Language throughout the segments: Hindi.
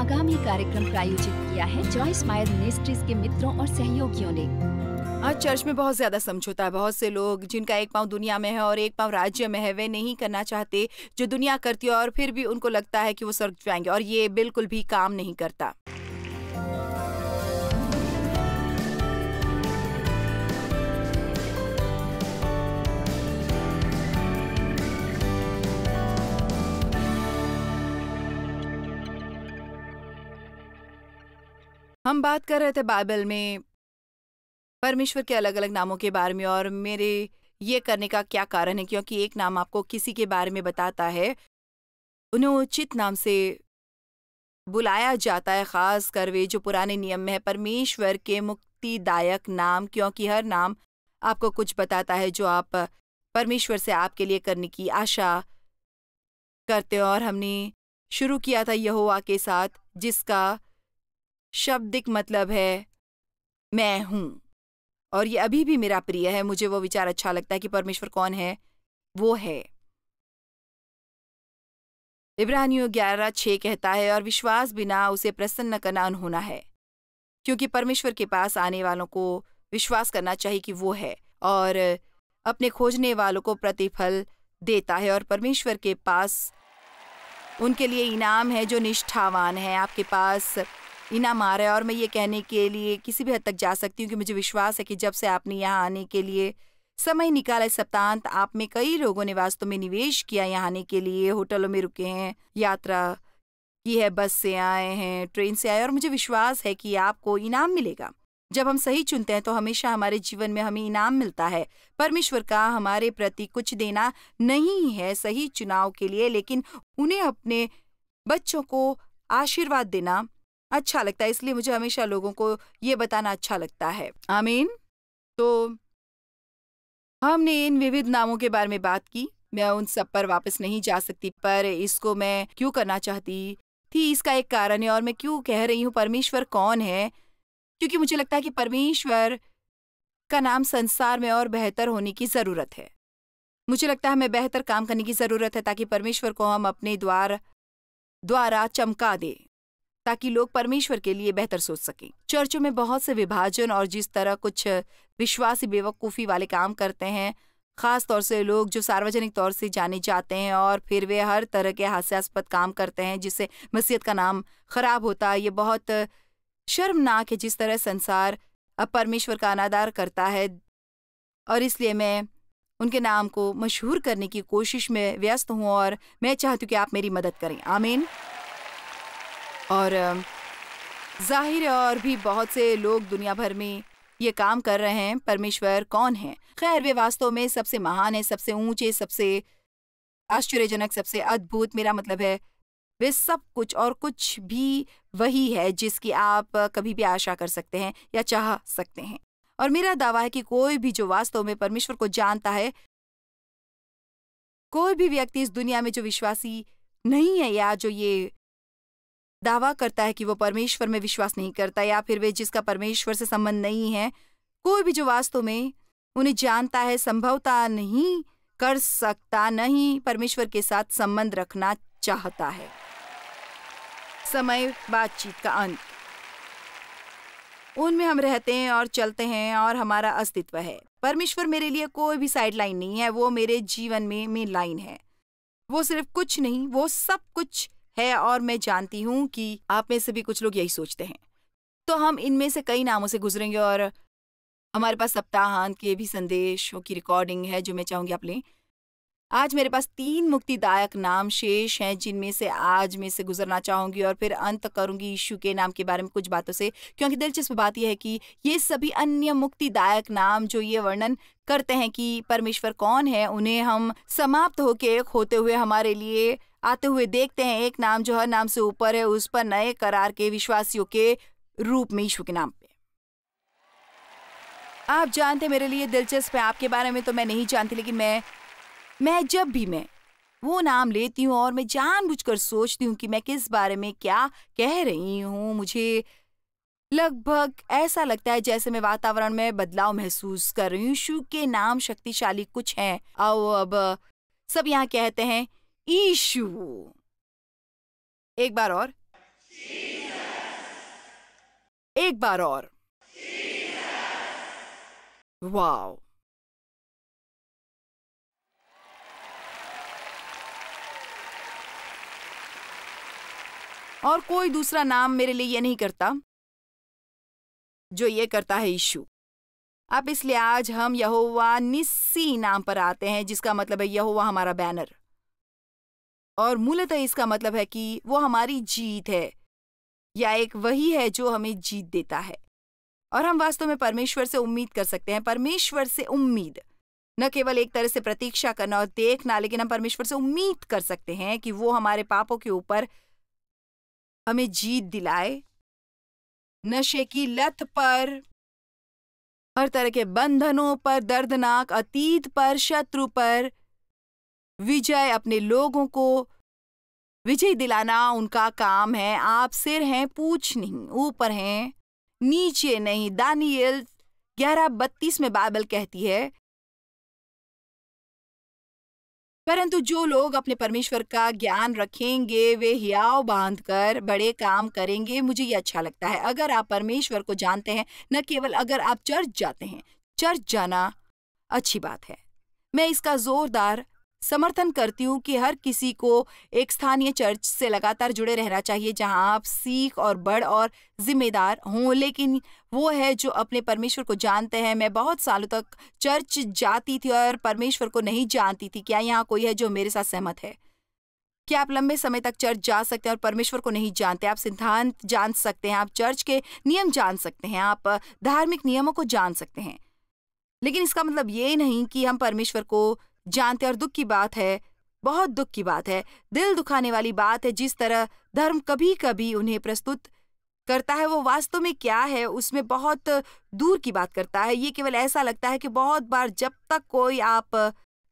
आगामी कार्यक्रम प्रायोजित किया है जॉयस मायर मिनिस्ट्रीज के मित्रों और सहयोगियों ने। आज चर्च में बहुत ज्यादा समझौता है। बहुत से लोग जिनका एक पाँव दुनिया में है और एक पाँव राज्य में है, वे नहीं करना चाहते जो दुनिया करती है, और फिर भी उनको लगता है कि वो स्वर्ग जाएंगे, और ये बिल्कुल भी काम नहीं करता। हम बात कर रहे थे बाइबल में परमेश्वर के अलग अलग नामों के बारे में, और मेरे ये करने का क्या कारण है, क्योंकि एक नाम आपको किसी के बारे में बताता है, उन्हें उचित नाम से बुलाया जाता है, खास कर वे जो पुराने नियम में है, परमेश्वर के मुक्तिदायक नाम, क्योंकि हर नाम आपको कुछ बताता है जो आप परमेश्वर से आपके लिए करने की आशा करते हो। और हमने शुरू किया था यहोवा के साथ, जिसका शाब्दिक मतलब है मैं हूं, और ये अभी भी मेरा प्रिय है। मुझे वो विचार अच्छा लगता है कि परमेश्वर कौन है, वो है। इब्रानियों 11:6 कहता है, और विश्वास बिना उसे प्रसन्न करना अनहोना है, क्योंकि परमेश्वर के पास आने वालों को विश्वास करना चाहिए कि वो है, और अपने खोजने वालों को प्रतिफल देता है। और परमेश्वर के पास उनके लिए इनाम है जो निष्ठावान है। आपके पास इनाम आ रहा है, और मैं ये कहने के लिए किसी भी हद तक जा सकती हूँ कि मुझे विश्वास है कि जब से आपने यहाँ आने के लिए समय निकाला, इस सप्ताहांत आप में कई लोगों ने वास्तव में निवेश किया यहाँ आने के लिए, होटलों में रुके हैं, यात्रा की है, बस से आए हैं, ट्रेन से आए, और मुझे विश्वास है कि आपको इनाम मिलेगा। जब हम सही चुनते हैं तो हमेशा हमारे जीवन में हमें इनाम मिलता है। परमेश्वर का हमारे प्रति कुछ देना नहीं है सही चुनाव के लिए, लेकिन उन्हें अपने बच्चों को आशीर्वाद देना अच्छा लगता है। इसलिए मुझे हमेशा लोगों को ये बताना अच्छा लगता है। आमीन। तो हमने इन विविध नामों के बारे में बात की। मैं उन सब पर वापस नहीं जा सकती, पर इसको मैं क्यों करना चाहती थी, इसका एक कारण है। और मैं क्यों कह रही हूँ परमेश्वर कौन है, क्योंकि मुझे लगता है कि परमेश्वर का नाम संसार में और बेहतर होने की ज़रूरत है। मुझे लगता है हमें बेहतर काम करने की ज़रूरत है, ताकि परमेश्वर को हम अपने द्वारा चमका दे, ताकि लोग परमेश्वर के लिए बेहतर सोच सकें। चर्चों में बहुत से विभाजन और जिस तरह कुछ विश्वासी बेवकूफ़ी वाले काम करते हैं, खास तौर से लोग जो सार्वजनिक तौर से जाने जाते हैं, और फिर वे हर तरह के हास्यास्पद काम करते हैं जिससे मसीहत का नाम खराब होता है। ये बहुत शर्मनाक है जिस तरह संसार अब परमेश्वर का अनादर करता है, और इसलिए मैं उनके नाम को मशहूर करने की कोशिश में व्यस्त हूँ, और मैं चाहती हूँ कि आप मेरी मदद करें। आमीन। और जाहिर है और भी बहुत से लोग दुनिया भर में ये काम कर रहे हैं। परमेश्वर कौन है? खैर, वे वास्तव में सबसे महान है, सबसे ऊंचे, सबसे आश्चर्यजनक, सबसे अद्भुत। मेरा मतलब है वे सब कुछ और कुछ भी वही है जिसकी आप कभी भी आशा कर सकते हैं या चाह सकते हैं। और मेरा दावा है कि कोई भी जो वास्तव में परमेश्वर को जानता है, कोई भी व्यक्ति इस दुनिया में जो विश्वासी नहीं है, या जो ये दावा करता है कि वो परमेश्वर में विश्वास नहीं करता, या फिर वे जिसका परमेश्वर से संबंध नहीं है, कोई भी जो वास्तव में उन्हें जानता है, संभवतः नहीं कर सकता, नहीं परमेश्वर के साथ संबंध रखना चाहता है। समय बातचीत का अंत। उनमें हम रहते हैं और चलते हैं, और हमारा अस्तित्व है। परमेश्वर मेरे लिए कोई भी साइड लाइन नहीं है, वो मेरे जीवन में मेन लाइन है। वो सिर्फ कुछ नहीं, वो सब कुछ है। और मैं जानती हूँ कि आप में से भी कुछ लोग यही सोचते हैं। तो हम इनमें से कई नामों से गुजरेंगे, और हमारे पास सप्ताहांत के भी संदेशों की रिकॉर्डिंग है जो मैं चाहूँगी आप लें। आज मेरे पास 3 मुक्तिदायक नाम शेष हैं, जिनमें से आज में से गुजरना चाहूँगी, और फिर अंत करूँगी यीशु के नाम के बारे में कुछ बातों से, क्योंकि दिलचस्प बात यह है कि ये सभी अन्य मुक्तिदायक नाम जो ये वर्णन करते हैं कि परमेश्वर कौन है, उन्हें हम समाप्त होके एक होते हुए हमारे लिए आते हुए देखते हैं। एक नाम जो हर नाम से ऊपर है, उस पर नए करार के विश्वासियों के रूप में यीशु के नाम पे। आप जानते, मेरे लिए दिलचस्प है, आपके बारे में तो मैं नहीं जानती, लेकिन मैं जब भी मैं वो नाम लेती हूँ और मैं जानबूझकर सोचती हूँ कि मैं किस बारे में क्या कह रही हूँ, मुझे लगभग ऐसा लगता है जैसे मैं वातावरण में बदलाव महसूस कर रही हूँ। यीशु के नाम शक्तिशाली कुछ है। आओ अब सब यहाँ कहते हैं यीशु। एक बार और। एक बार और। वाओ! और कोई दूसरा नाम मेरे लिए ये नहीं करता जो ये करता है यीशु। अब इसलिए आज हम यहोवा निस्सी नाम पर आते हैं, जिसका मतलब है यहोवा हमारा बैनर। और मूलतः इसका मतलब है कि वो हमारी जीत है, या एक वही है जो हमें जीत देता है। और हम वास्तव में परमेश्वर से उम्मीद कर सकते हैं। परमेश्वर से उम्मीद, न केवल एक तरह से प्रतीक्षा करना और देखना, लेकिन हम परमेश्वर से उम्मीद कर सकते हैं कि वो हमारे पापों के ऊपर हमें जीत दिलाए, नशे की लत पर, हर तरह के बंधनों पर, दर्दनाक अतीत पर, शत्रु पर विजय। अपने लोगों को विजय दिलाना उनका काम है। आप सिर हैं, पूछ नहीं, ऊपर हैं, नीचे नहीं। दानियेल 11:32 में बाइबल कहती है, परंतु जो लोग अपने परमेश्वर का ज्ञान रखेंगे वे हियाव बांधकर बड़े काम करेंगे। मुझे ये अच्छा लगता है। अगर आप परमेश्वर को जानते हैं, न केवल अगर आप चर्च जाते हैं, चर्च जाना अच्छी बात है। मैं इसका जोरदार समर्थन करती हूँ कि हर किसी को एक स्थानीय चर्च से लगातार जुड़े रहना चाहिए, जहाँ आप सीख और बड़ और जिम्मेदार हों। लेकिन वो है जो अपने परमेश्वर को जानते हैं। मैं बहुत सालों तक चर्च जाती थी और परमेश्वर को नहीं जानती थी। क्या यहाँ कोई है जो मेरे साथ सहमत है? क्या आप लंबे समय तक चर्च जा सकते हैं और परमेश्वर को नहीं जानते? आप सिद्धांत जान सकते हैं, आप चर्च के नियम जान सकते हैं, आप धार्मिक नियमों को जान सकते हैं, लेकिन इसका मतलब ये नहीं कि हम परमेश्वर को जानते। और दुख की बात है, बहुत दुख की बात है, दिल दुखाने वाली बात है, जिस तरह धर्म कभी कभी उन्हें प्रस्तुत करता है वो वास्तव में क्या है उसमें बहुत दूर की बात करता है। ये केवल ऐसा लगता है कि बहुत बार जब तक कोई आप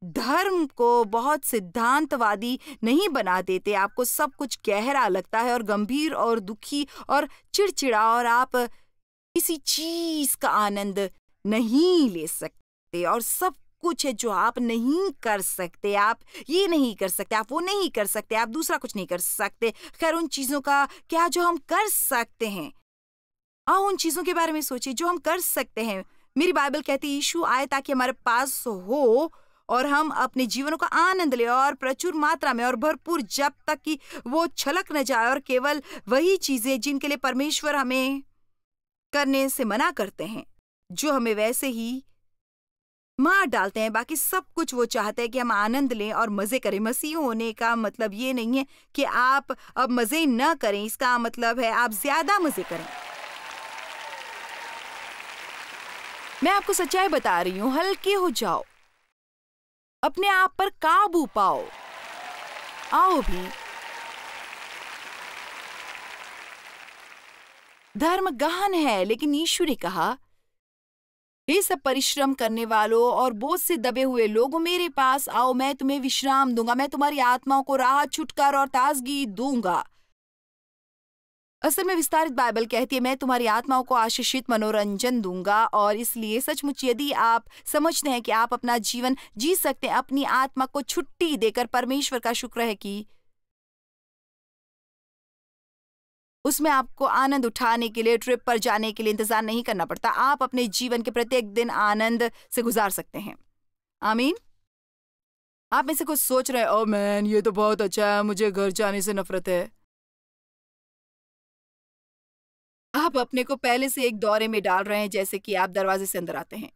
धर्म को बहुत सिद्धांतवादी नहीं बना देते, आपको सब कुछ गहरा लगता है और गंभीर और दुखी और चिड़चिड़ा, और आप किसी चीज का आनंद नहीं ले सकते, और सब कुछ है जो आप नहीं कर सकते। आप ये नहीं कर सकते, आप वो नहीं कर सकते, आप दूसरा कुछ नहीं कर सकते। खैर, उन चीजों का क्या जो हम कर सकते हैं? आओ उन चीजों के बारे में सोचिए जो हम कर सकते हैं। मेरी बाइबल कहती है यीशु आए ताकि हमारे पास हो और हम अपने जीवनों का आनंद ले, और प्रचुर मात्रा में और भरपूर, जब तक कि वो छलक न जाए। और केवल वही चीजें जिनके लिए परमेश्वर हमें करने से मना करते हैं, जो हमें वैसे ही मार डालते हैं। बाकी सब कुछ वो चाहते हैं कि हम आनंद लें और मजे करें। मसीह होने का मतलब ये नहीं है कि आप अब मजे न करें, इसका मतलब है आप ज्यादा मजे करें। मैं आपको सच्चाई बता रही हूं, हल्के हो जाओ, अपने आप पर काबू पाओ। आओ भी, धर्म गहन है, लेकिन यीशु ने कहा, हे सब परिश्रम करने वालों और बोझ से दबे हुए लोगों, मेरे पास आओ, मैं तुम्हें विश्राम दूंगा। मैं तुम्हारी आत्माओं को राहत, छुटकारा और ताजगी दूंगा। असल में विस्तारित बाइबल कहती है, मैं तुम्हारी आत्माओं को आशीषित मनोरंजन दूंगा। और इसलिए सचमुच यदि आप समझते हैं कि आप अपना जीवन जी सकते हैं अपनी आत्मा को छुट्टी देकर, परमेश्वर का शुक्र है कि उसमें आपको आनंद उठाने के लिए, ट्रिप पर जाने के लिए इंतजार नहीं करना पड़ता। आप अपने जीवन के प्रत्येक दिन आनंद से गुजार सकते हैं। आमीन। आप में से कुछ सोच रहे हैं, ओह मैन, ये तो बहुत अच्छा है, मुझे घर जाने से नफरत है। आप अपने को पहले से एक दौरे में डाल रहे हैं, जैसे कि आप दरवाजे से अंदर आते हैं।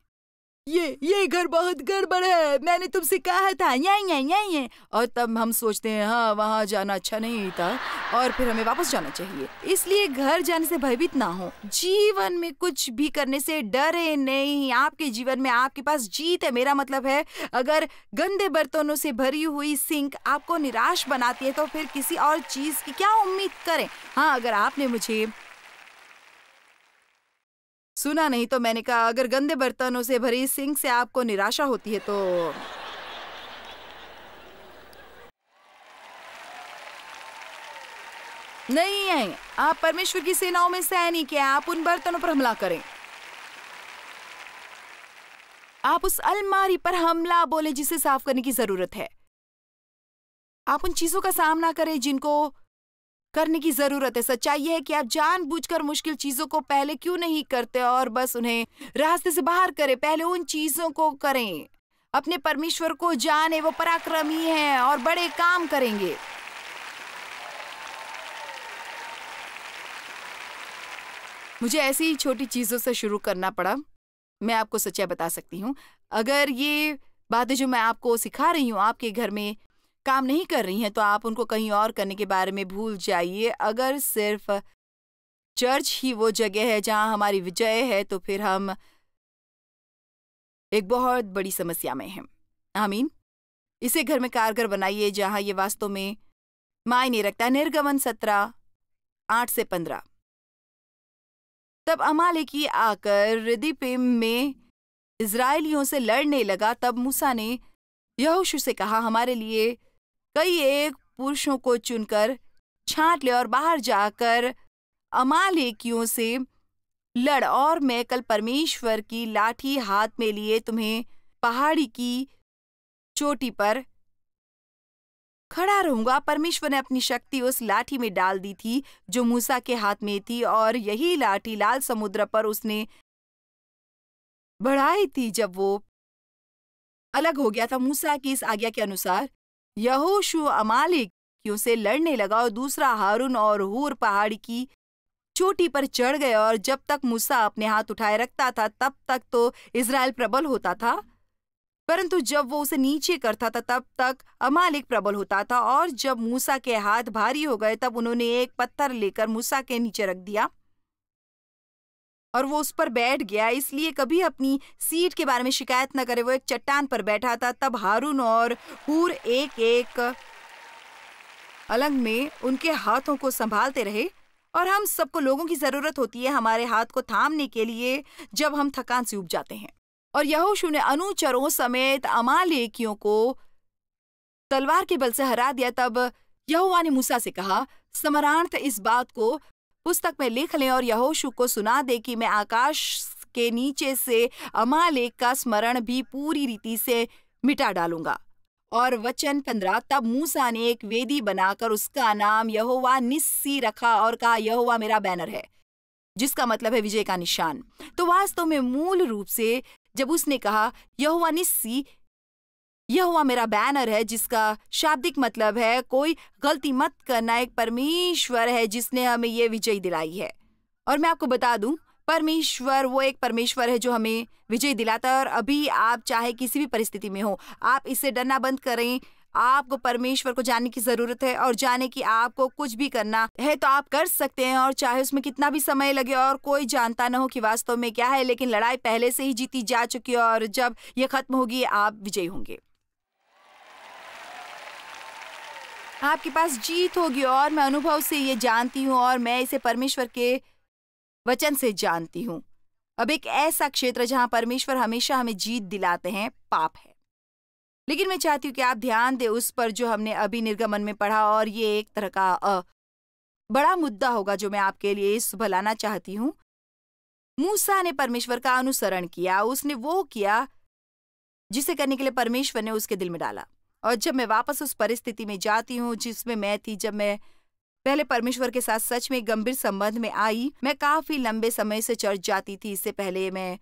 ये घर बहुत गड़बड़ है, मैंने तुमसे कहा था, ये। और तब हम सोचते हैं, हाँ, वहाँ जाना अच्छा नहीं था, और फिर हमें वापस जाना चाहिए। इसलिए घर जाने से भयभीत ना हो। जीवन में कुछ भी करने से डरे नहीं। आपके जीवन में आपके पास जीत है। मेरा मतलब है, अगर गंदे बर्तनों से भरी हुई सिंक आपको निराश बनाती है, तो फिर किसी और चीज की क्या उम्मीद करें? हाँ, अगर आपने मुझे सुना नहीं तो मैंने कहा, अगर गंदे बर्तनों से भरी सिंक से आपको निराशा होती है तो नहीं है। आप परमेश्वर की सेनाओं में सैनिक हैं। आप उन बर्तनों पर हमला करें। आप उस अलमारी पर हमला बोले जिसे साफ करने की जरूरत है। आप उन चीजों का सामना करें जिनको करने की जरूरत है। सच्चाई ये है कि आप जानबूझकर मुश्किल चीजों को पहले क्यों नहीं करते और बस उन्हें रास्ते से बाहर करें। पहले उन चीजों को करें। अपने परमेश्वर को जाने, वो पराक्रमी हैं और बड़े काम करेंगे। मुझे ऐसी ही छोटी चीजों से शुरू करना पड़ा। मैं आपको सच्चाई बता सकती हूँ। अगर ये बातें जो मैं आपको सिखा रही हूँ आपके घर में काम नहीं कर रही हैं, तो आप उनको कहीं और करने के बारे में भूल जाइए। अगर सिर्फ चर्च ही वो जगह है जहाँ हमारी विजय है, तो फिर हम एक बहुत बड़ी समस्या में हैं। आमीन। इसे घर में कारगर बनाइए जहाँ ये वास्तव में मायने रखता है। निर्गमन 17:8-15। तब अमालेकी आकर रिदिपिम में इजराइलियों से लड़ने लगा। तब मूसा ने यहोशू से कहा, हमारे लिए कई एक पुरुषों को चुनकर छांट ले और बाहर जाकर अमालेकियों से लड़, और मैं कल परमेश्वर की लाठी हाथ में लिए तुम्हें पहाड़ी की चोटी पर खड़ा रहूंगा। परमेश्वर ने अपनी शक्ति उस लाठी में डाल दी थी जो मूसा के हाथ में थी, और यही लाठी लाल समुद्र पर उसने बढ़ाई थी जब वो अलग हो गया था। मूसा की इस आज्ञा के अनुसार यहोशू अमालेकियों से लड़ने लगा और दूसरा हारून और हूर पहाड़ी की चोटी पर चढ़ गए, और जब तक मूसा अपने हाथ उठाए रखता था तब तक तो इजराइल प्रबल होता था, परंतु जब वो उसे नीचे करता था तब तक अमालेक प्रबल होता था। और जब मूसा के हाथ भारी हो गए तब उन्होंने एक पत्थर लेकर मूसा के नीचे रख दिया और वो उस पर बैठ गया। इसलिए कभी अपनी सीट के बारे में शिकायत न करे। वो एक चट्टान पर बैठा था। तब हारून और हूर एक एक अलग में उनके हाथों को संभालते रहे, और हम सबको लोगों की जरूरत होती है हमारे हाथ को थामने के लिए जब हम थकान से ऊब जाते हैं। और यहोशू ने अनुचरों समेत अमालेकियों को तलवार के बल से हरा दिया। तब यहोवा ने मूसा से कहा, स्मरणार्थ इस बात को पुस्तक में लिख लें और यहोशू को सुना दे कि मैं आकाश के नीचे से अमालेक का स्मरण भी पूरी रीति से मिटा डालूंगा। और वचन 15, तब मूसा ने एक वेदी बनाकर उसका नाम यहोवा निस्सी रखा और कहा, यहोवा मेरा बैनर है, जिसका मतलब है विजय का निशान। तो वास्तव में मूल रूप से जब उसने कहा यहोवा निस्सी, यहोवा मेरा बैनर है, जिसका शाब्दिक मतलब है कोई गलती मत करना, एक परमेश्वर है जिसने हमें ये विजय दिलाई है। और मैं आपको बता दूं, परमेश्वर वो एक परमेश्वर है जो हमें विजय दिलाता है। और अभी आप चाहे किसी भी परिस्थिति में हो, आप इससे डरना बंद करें। आपको परमेश्वर को जानने की जरूरत है और जाने कि आपको कुछ भी करना है तो आप कर सकते हैं, और चाहे उसमें कितना भी समय लगे और कोई जानता न हो कि वास्तव में क्या है, लेकिन लड़ाई पहले से ही जीती जा चुकी है और जब ये खत्म होगी आप विजयी होंगे। आपके पास जीत होगी, और मैं अनुभव से ये जानती हूँ और मैं इसे परमेश्वर के वचन से जानती हूँ। अब एक ऐसा क्षेत्र जहां परमेश्वर हमेशा हमें जीत दिलाते हैं पाप है। लेकिन मैं चाहती हूँ कि आप ध्यान दें उस पर जो हमने अभी निर्गमन में पढ़ा, और ये एक तरह का बड़ा मुद्दा होगा जो मैं आपके लिए सुबह लाना चाहती हूँ। मूसा ने परमेश्वर का अनुसरण किया। उसने वो किया जिसे करने के लिए परमेश्वर ने उसके दिल में डाला। और जब मैं वापस उस परिस्थिति में जाती हूँ जिसमें मैं थी जब मैं पहले परमेश्वर के साथ सच में गंभीर संबंध में आई, मैं काफी लंबे समय से चर्च जाती थी। इससे पहले मैं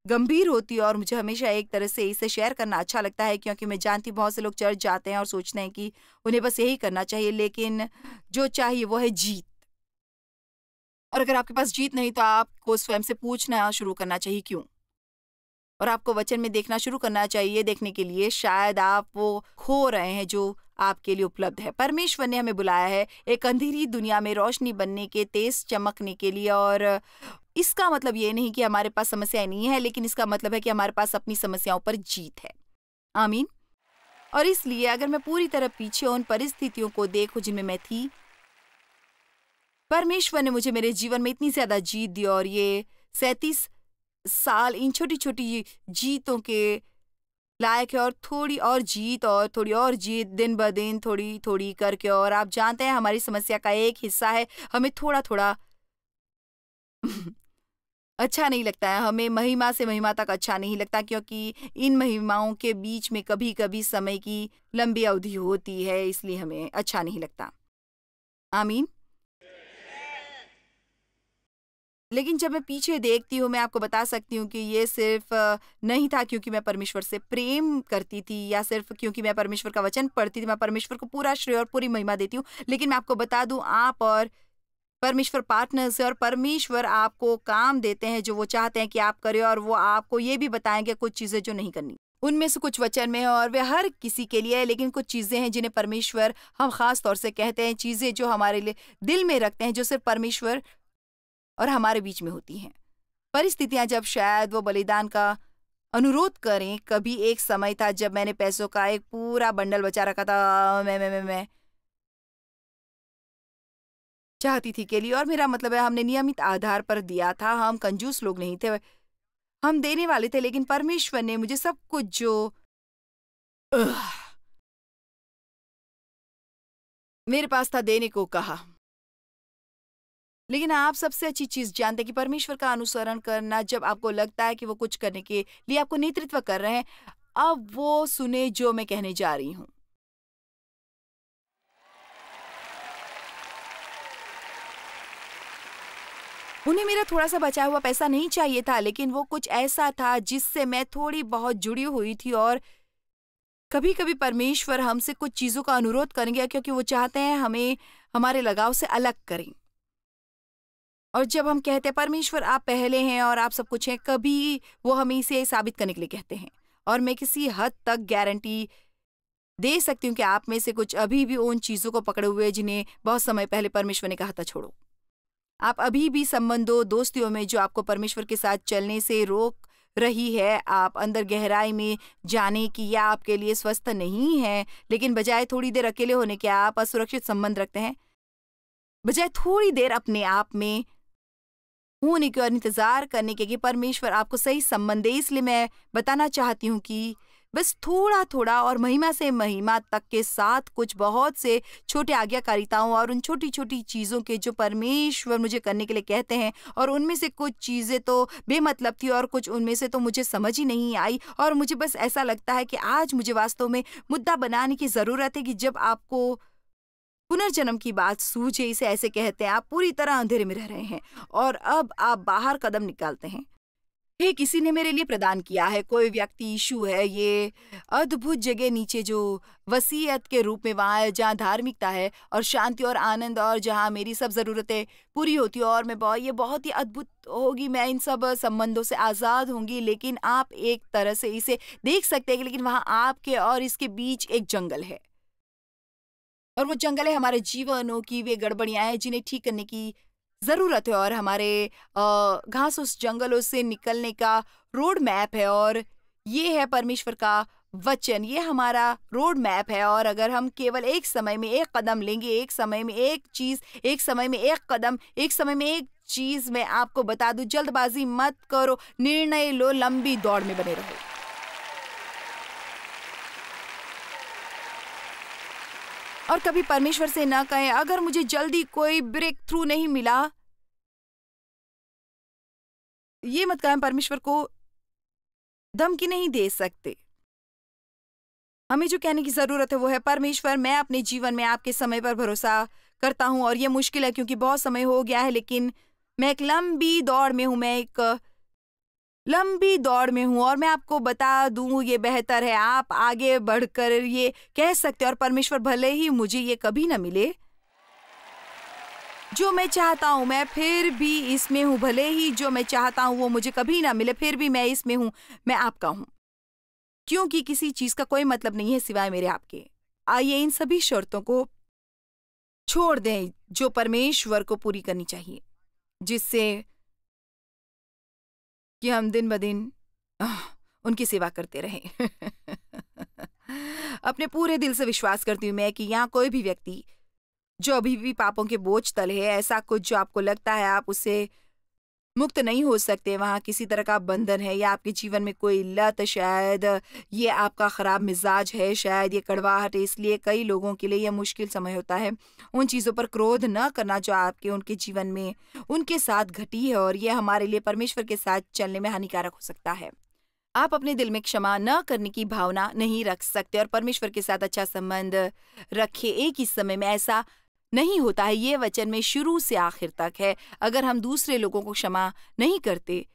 गंभीर होती, और मुझे हमेशा एक तरह से इसे शेयर करना अच्छा लगता है, क्योंकि मैं जानती बहुत से लोग चर्च जाते हैं और सोचते हैं कि उन्हें बस यही करना चाहिए, लेकिन जो चाहिए वो है जीत। और अगर आपके पास जीत नहीं तो आपको स्वयं से पूछना शुरू करना चाहिए क्यों, और आपको वचन में देखना शुरू करना चाहिए देखने के लिए शायद आप वो खो रहे हैं जो आपके लिए उपलब्ध है। परमेश्वर ने हमें बुलाया है एक अंधेरी दुनिया में रोशनी बनने के, तेज चमकने के लिए। और इसका मतलब ये नहीं कि हमारे पास समस्याएं नहीं है, लेकिन इसका मतलब है कि हमारे पास अपनी समस्याओं पर जीत है। आमीन। और इसलिए अगर मैं पूरी तरह पीछे उन परिस्थितियों को देखूं जिनमें मैं थी, परमेश्वर ने मुझे मेरे जीवन में इतनी ज्यादा जीत दी, और ये 37 साल इन छोटी छोटी जीतों के लायक है। और थोड़ी और जीत और थोड़ी और जीत, दिन ब दिन थोड़ी थोड़ी करके। और आप जानते हैं हमारी समस्या का एक हिस्सा है, हमें थोड़ा थोड़ा अच्छा नहीं लगता है। हमें महिमा से महिमा तक अच्छा नहीं लगता, क्योंकि इन महिमाओं के बीच में कभी कभी समय की लंबी अवधि होती है, इसलिए हमें अच्छा नहीं लगता। आमीन। लेकिन जब मैं पीछे देखती हूँ, मैं आपको बता सकती हूँ कि ये सिर्फ नहीं था क्योंकि मैं परमेश्वर से प्रेम करती थी या सिर्फ क्योंकि मैं परमेश्वर का वचन पढ़ती थी। मैं परमेश्वर को पूरा श्रेय और पूरी महिमा देती हूँ। लेकिन मैं आपको बता दूँ, आप और परमेश्वर पार्टनर्स है और परमेश्वर आपको काम देते हैं जो वो चाहते हैं कि आप करें, और वो आपको ये भी बताएंगे कुछ चीज़ें जो नहीं करनी। उनमें से कुछ वचन में है और वे हर किसी के लिए है, लेकिन कुछ चीज़ें हैं जिन्हें परमेश्वर हम खास तौर से कहते हैं, चीज़ें जो हमारे लिए दिल में रखते हैं, जो सिर्फ परमेश्वर और हमारे बीच में होती हैं। परिस्थितियां जब शायद वो बलिदान का अनुरोध करें। कभी एक समय था जब मैंने पैसों का एक पूरा बंडल बचा रखा था। मैं चाहती थी के लिए, और मेरा मतलब है हमने नियमित आधार पर दिया था। हम कंजूस लोग नहीं थे, हम देने वाले थे, लेकिन परमेश्वर ने मुझे सब कुछ जो उह, मेरे पास था देने को कहा। लेकिन आप सबसे अच्छी चीज जानते हैं कि परमेश्वर का अनुसरण करना, जब आपको लगता है कि वो कुछ करने के लिए आपको नेतृत्व कर रहे हैं, अब वो सुने जो मैं कहने जा रही हूं। उन्हें मेरा थोड़ा सा बचा हुआ पैसा नहीं चाहिए था, लेकिन वो कुछ ऐसा था जिससे मैं थोड़ी बहुत जुड़ी हुई थी। और कभी कभी परमेश्वर हमसे कुछ चीजों का अनुरोध करेंगे क्योंकि वो चाहते हैं हमें हमारे लगाव से अलग करें। और जब हम कहते हैं परमेश्वर आप पहले हैं और आप सब कुछ हैं, कभी वो हमें इसे साबित करने के लिए कहते हैं। और मैं किसी हद तक गारंटी दे सकती हूँ कि आप में से कुछ अभी भी उन चीजों को पकड़े हुए हैं जिन्हें बहुत समय पहले परमेश्वर ने कहा था छोड़ो। आप अभी भी संबंधों, दोस्तियों में जो आपको परमेश्वर के साथ चलने से रोक रही है, आप अंदर गहराई में जाने की या आपके लिए स्वस्थ नहीं है, लेकिन बजाय थोड़ी देर अकेले होने के आप असुरक्षित संबंध रखते हैं, बजाय थोड़ी देर अपने आप में होने के और इंतजार करने के कि परमेश्वर आपको सही संबंध दे। इसलिए मैं बताना चाहती हूँ कि बस थोड़ा थोड़ा और महिमा से महिमा तक के साथ कुछ बहुत से छोटे आज्ञाकारिताओं और उन छोटी छोटी चीज़ों के जो परमेश्वर मुझे करने के लिए कहते हैं, और उनमें से कुछ चीज़ें तो बेमतलब थी और कुछ उनमें से तो मुझे समझ ही नहीं आई। और मुझे बस ऐसा लगता है कि आज मुझे वास्तव में मुद्दा बनाने की ज़रूरत है कि जब आपको पुनर्जन्म की बात सूझे, इसे ऐसे कहते हैं, आप पूरी तरह अंधेरे में रह रहे हैं और अब आप बाहर कदम निकालते हैं। हे, किसी ने मेरे लिए प्रदान किया है, कोई व्यक्ति यीशु है, ये अद्भुत जगह नीचे जो वसीयत के रूप में वहाँ है, जहाँ धार्मिकता है और शांति और आनंद, और जहाँ मेरी सब ज़रूरतें पूरी होती है और ये बहुत ही अद्भुत होगी। मैं इन सब संबंधों से आज़ाद होंगी। लेकिन आप एक तरह से इसे देख सकते हैं, लेकिन वहाँ आपके और इसके बीच एक जंगल है, और वो जंगल है हमारे जीवनों की वे गड़बड़ियाँ हैं जिन्हें ठीक करने की ज़रूरत है। और हमारे घास उस जंगलों से निकलने का रोड मैप है, और ये है परमेश्वर का वचन, ये हमारा रोड मैप है। और अगर हम केवल एक समय में एक कदम लेंगे, एक समय में एक चीज़, एक समय में एक कदम, एक समय में एक चीज़, मैं आपको बता दूं, जल्दबाजी मत करो, निर्णय लो, लंबी दौड़ में बने रहो। और कभी परमेश्वर से ना कहें अगर मुझे जल्दी कोई ब्रेक थ्रू नहीं मिला, ये मत कहें परमेश्वर को धमकी नहीं दे सकते। हमें जो कहने की जरूरत है वो है, परमेश्वर मैं अपने जीवन में आपके समय पर भरोसा करता हूं, और ये मुश्किल है क्योंकि बहुत समय हो गया है, लेकिन मैं एक लंबी दौड़ में हूं, मैं एक लंबी दौड़ में हूं, और मैं आपको बता दूं ये बेहतर है आप आगे बढ़कर ये कह सकते हैं, और परमेश्वर भले ही मुझे ये कभी ना मिले जो मैं चाहता हूं, मैं फिर भी इसमें हूं। भले ही जो मैं चाहता हूं वो मुझे कभी ना मिले, फिर भी मैं इसमें हूं, मैं आपका हूं, क्योंकि किसी चीज का कोई मतलब नहीं है सिवाय मेरे आपके। आइए इन सभी शर्तों को छोड़ दें जो परमेश्वर को पूरी करनी चाहिए, जिससे कि हम दिन ब दिन उनकी सेवा करते रहें। अपने पूरे दिल से विश्वास करती हूँ मैं कि यहाँ कोई भी व्यक्ति जो अभी भी पापों के बोझ तले है, ऐसा कुछ जो आपको लगता है आप उससे मुक्त नहीं हो सकते, वहाँ किसी तरह का बंधन है, या आपके जीवन में कोई लत, शायद ये आपका खराब मिजाज है, शायद ये कड़वाहट है। इसलिए कई लोगों के लिए यह मुश्किल समय होता है उन चीज़ों पर क्रोध न करना जो आपके उनके जीवन में उनके साथ घटी है, और यह हमारे लिए परमेश्वर के साथ चलने में हानिकारक हो सकता है। आप अपने दिल में क्षमा न करने की भावना नहीं रख सकते और परमेश्वर के साथ अच्छा संबंध रखें। एक ही समय में ऐसा नहीं होता है। ये वचन में शुरू से आखिर तक है। अगर हम दूसरे लोगों को क्षमा नहीं करते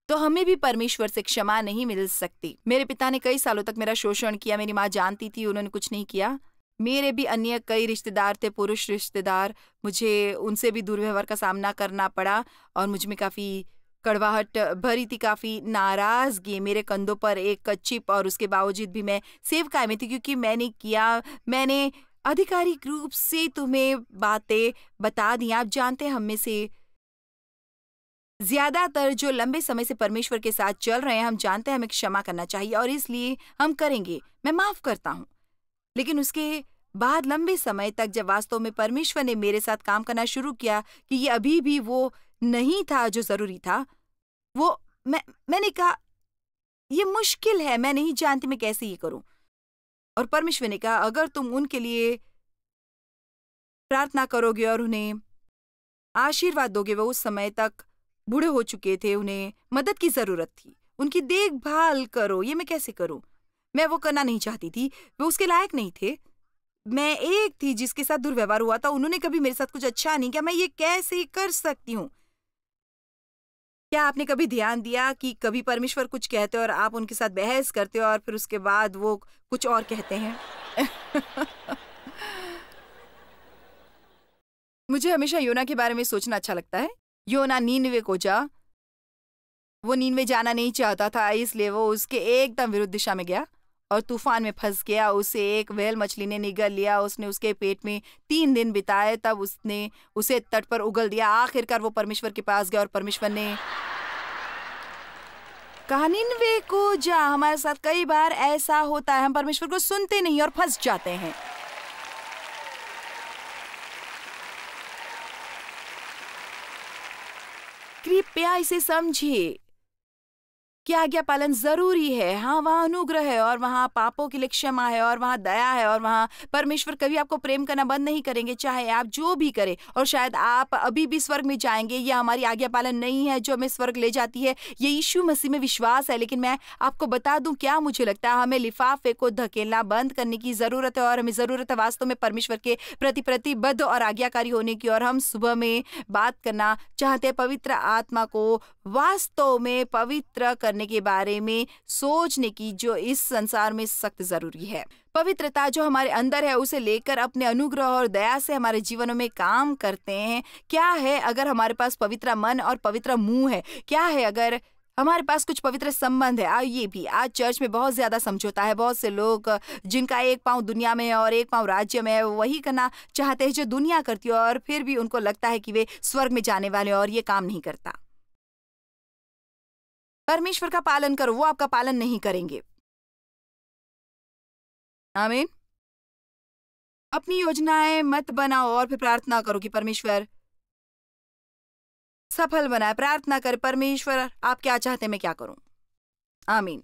तो हमें भी परमेश्वर से क्षमा नहीं मिल सकती। मेरे पिता ने कई सालों तक मेरा शोषण किया। मेरी माँ जानती थी, उन्होंने कुछ नहीं किया। मेरे भी अन्य कई रिश्तेदार थे, पुरुष रिश्तेदार। मुझे उनसे भी दुर्व्यवहार का सामना करना पड़ा और मुझ में काफ़ी कड़वाहट भरी थी, काफ़ी नाराज़गी। मेरे कंधों पर एक चिप और उसके बावजूद भी मैं सेवकाई में थी, क्योंकि मैंने आधिकारिक रूप से तुम्हें बातें बता दी। आप जानते हैं, हम में से ज्यादातर जो लंबे समय से परमेश्वर के साथ चल रहे हैं, हम जानते हैं हमें क्षमा करना चाहिए और इसलिए हम करेंगे। मैं माफ करता हूँ। लेकिन उसके बाद लंबे समय तक जब वास्तव में परमेश्वर ने मेरे साथ काम करना शुरू किया कि ये अभी भी वो नहीं था जो जरूरी था, मैंने कहा ये मुश्किल है, मैं नहीं जानती मैं कैसे ये करूं। और परमेश्वर ने कहा अगर तुम उनके लिए प्रार्थना करोगे और उन्हें आशीर्वाद दोगे, वो उस समय तक बूढ़े हो चुके थे, उन्हें मदद की जरूरत थी, उनकी देखभाल करो। ये मैं कैसे करूं? मैं वो करना नहीं चाहती थी, वो उसके लायक नहीं थे। मैं एक थी जिसके साथ दुर्व्यवहार हुआ था, उन्होंने कभी मेरे साथ कुछ अच्छा नहीं किया। मैं ये कैसे कर सकती हूँ? क्या आपने कभी ध्यान दिया कि कभी परमेश्वर कुछ कहते और आप उनके साथ बहस करते हो और फिर उसके बाद वो कुछ और कहते हैं? मुझे हमेशा योना के बारे में सोचना अच्छा लगता है। योना नीनवे को जा, वो नीनवे जाना नहीं चाहता था, इसलिए वो उसके एकदम विरुद्ध दिशा में गया और तूफान में फंस गया। उसे एक व्हेल मछली ने निगल लिया, उसने उसके पेट में 3 दिन बिताए, तब उसने उसे तट पर उगल दिया। आखिरकार वो परमेश्वर के पास गया और परमेश्वर ने कहा नीनवे को जा। हमारे साथ कई बार ऐसा होता है, हम परमेश्वर को सुनते नहीं और फंस जाते हैं। कृपया इसे समझिए कि आज्ञा पालन जरूरी है। हाँ, वहाँ अनुग्रह है और वहाँ पापों के लिए क्षमा है और वहाँ दया है और वहाँ परमेश्वर कभी आपको प्रेम करना बंद नहीं करेंगे, चाहे आप जो भी करें। और शायद आप अभी भी स्वर्ग में जाएंगे। यह हमारी आज्ञा पालन नहीं है जो हमें स्वर्ग ले जाती है, ये यीशु मसीह में विश्वास है। लेकिन मैं आपको बता दूं क्या मुझे लगता है, हमें लिफाफे को धकेलना बंद करने की जरूरत है और हमें जरूरत है वास्तव में परमेश्वर के प्रति प्रतिबद्ध और आज्ञाकारी होने की। और हम सुबह में बात करना चाहते हैं पवित्र आत्मा को वास्तव में पवित्र करने के बारे में सोचने की, जो इस संसार में सख्त जरूरी है। पवित्रता जो हमारे अंदर है उसे लेकर अपने अनुग्रह और दया से हमारे जीवनों में काम करते हैं। क्या है अगर हमारे पास पवित्र मन और पवित्र मुंह है? क्या है अगर हमारे पास कुछ पवित्र संबंध है? ये भी आज चर्च में बहुत ज्यादा समझौता है। बहुत से लोग जिनका एक पांव दुनिया में है और एक पांव राज्य में है, वही करना चाहते हैं जो दुनिया करती है और फिर भी उनको लगता है कि वे स्वर्ग में जाने वाले, और ये काम नहीं करता। परमेश्वर का पालन करो, वो आपका पालन नहीं करेंगे। आमीन। अपनी योजनाएं मत बनाओ और फिर प्रार्थना करो कि परमेश्वर सफल बनाए। प्रार्थना कर, परमेश्वर आप क्या चाहते मैं क्या करूं? आमीन।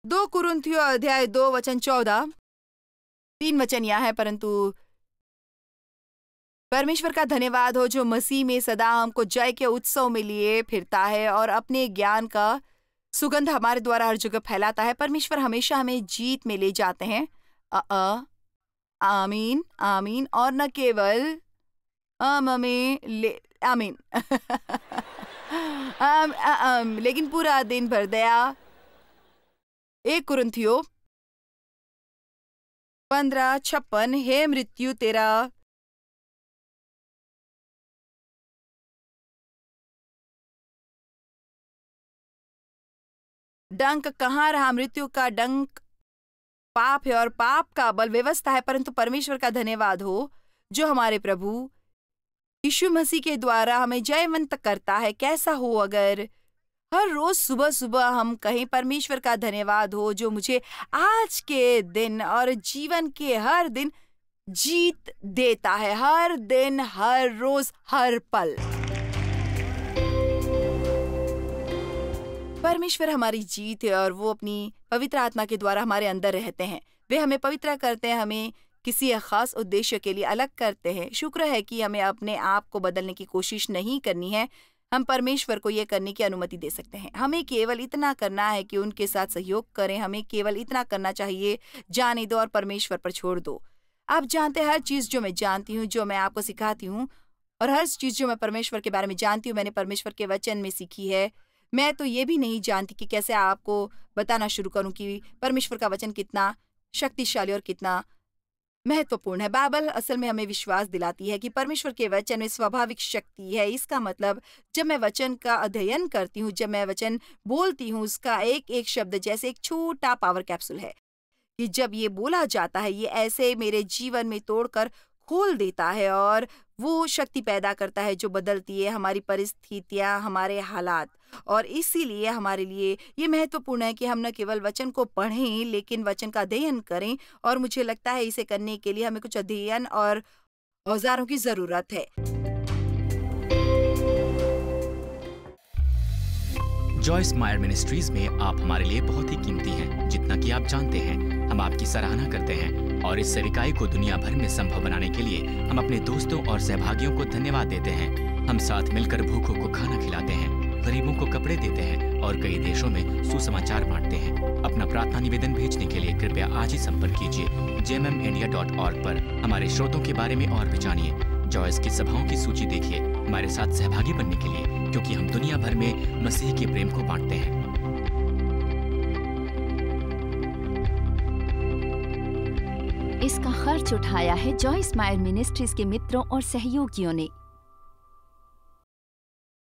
2 कुरिन्थियों अध्याय 2 वचन 14, 3 वचन यहाँ है, परंतु परमेश्वर का धन्यवाद हो जो मसीह में सदा हमको जय के उत्सव में लिए फिरता है और अपने ज्ञान का सुगंध हमारे द्वारा हर जगह फैलाता है। परमेश्वर हमेशा हमें जीत में ले जाते हैं। आमीन आमीन। और न केवल आमीन लेकिन पूरा दिन भर दया। 1 कुरिन्थियों 15:56, हे मृत्यु तेरा डंक कहाँ रहा? मृत्यु का डंक पाप है और पाप का बल व्यवस्था है, परंतु परमेश्वर का धन्यवाद हो जो हमारे प्रभु यीशु मसीह के द्वारा हमें जयवंत करता है। कैसा हो अगर हर रोज सुबह सुबह हम कहें परमेश्वर का धन्यवाद हो जो मुझे आज के दिन और जीवन के हर दिन जीत देता है, हर दिन, हर रोज, हर पल। परमेश्वर हमारी जीत है और वो अपनी पवित्र आत्मा के द्वारा हमारे अंदर रहते हैं। वे हमें पवित्र करते हैं, हमें किसी खास उद्देश्य के लिए अलग करते हैं। शुक्र है कि हमें अपने आप को बदलने की कोशिश नहीं करनी है। हम परमेश्वर को ये करने की अनुमति दे सकते हैं। हमें केवल इतना करना है कि उनके साथ सहयोग करें। हमें केवल इतना करना चाहिए, जाने दो और परमेश्वर पर छोड़ दो। आप जानते हैं, हर चीज़ जो मैं जानती हूँ, जो मैं आपको सिखाती हूँ और हर चीज़ जो मैं परमेश्वर के बारे में जानती हूँ, मैंने परमेश्वर के वचन में सीखी है। मैं तो ये भी नहीं जानती कि कैसे आपको बताना शुरू करूँ कि परमेश्वर का वचन कितना शक्तिशाली और कितना महत्वपूर्ण है। बाइबल असल में हमें विश्वास दिलाती है कि परमेश्वर के वचन में स्वाभाविक शक्ति है। इसका मतलब जब मैं वचन का अध्ययन करती हूँ, जब मैं वचन बोलती हूँ, उसका एक-एक शब्द जैसे एक छोटा पावर कैप्सूल है कि जब ये बोला जाता है, ये ऐसे मेरे जीवन में तोड़कर खोल देता है और वो शक्ति पैदा करता है जो बदलती है हमारी परिस्थितियाँ, हमारे हालात। और इसीलिए हमारे लिए ये महत्वपूर्ण है कि हम न केवल वचन को पढ़ें, लेकिन वचन का अध्ययन करें। और मुझे लगता है इसे करने के लिए हमें कुछ अध्ययन और औज़ारों की ज़रूरत है। जॉयस मायर मिनिस्ट्रीज में आप हमारे लिए बहुत ही कीमती हैं, जितना कि आप जानते हैं। हम आपकी सराहना करते हैं और इस सेविकाई को दुनिया भर में संभव बनाने के लिए हम अपने दोस्तों और सहभागियों को धन्यवाद देते हैं। हम साथ मिलकर भूखों को खाना खिलाते हैं, गरीबों को कपड़े देते हैं और कई देशों में सुसमाचार बांटते हैं। अपना प्रार्थना निवेदन भेजने के लिए कृपया आज ही संपर्क कीजिए jmmindia.org पर। हमारे स्रोतों के बारे में और भी जानिए, जॉयस की सभाओं की सूची देखिए, हमारे साथ सहभागी बनने के लिए, क्योंकि हम दुनिया भर में मसीह के प्रेम को बांटते हैं। इसका खर्च उठाया है जॉयस मायर मिनिस्ट्रीज के मित्रों और सहयोगियों ने।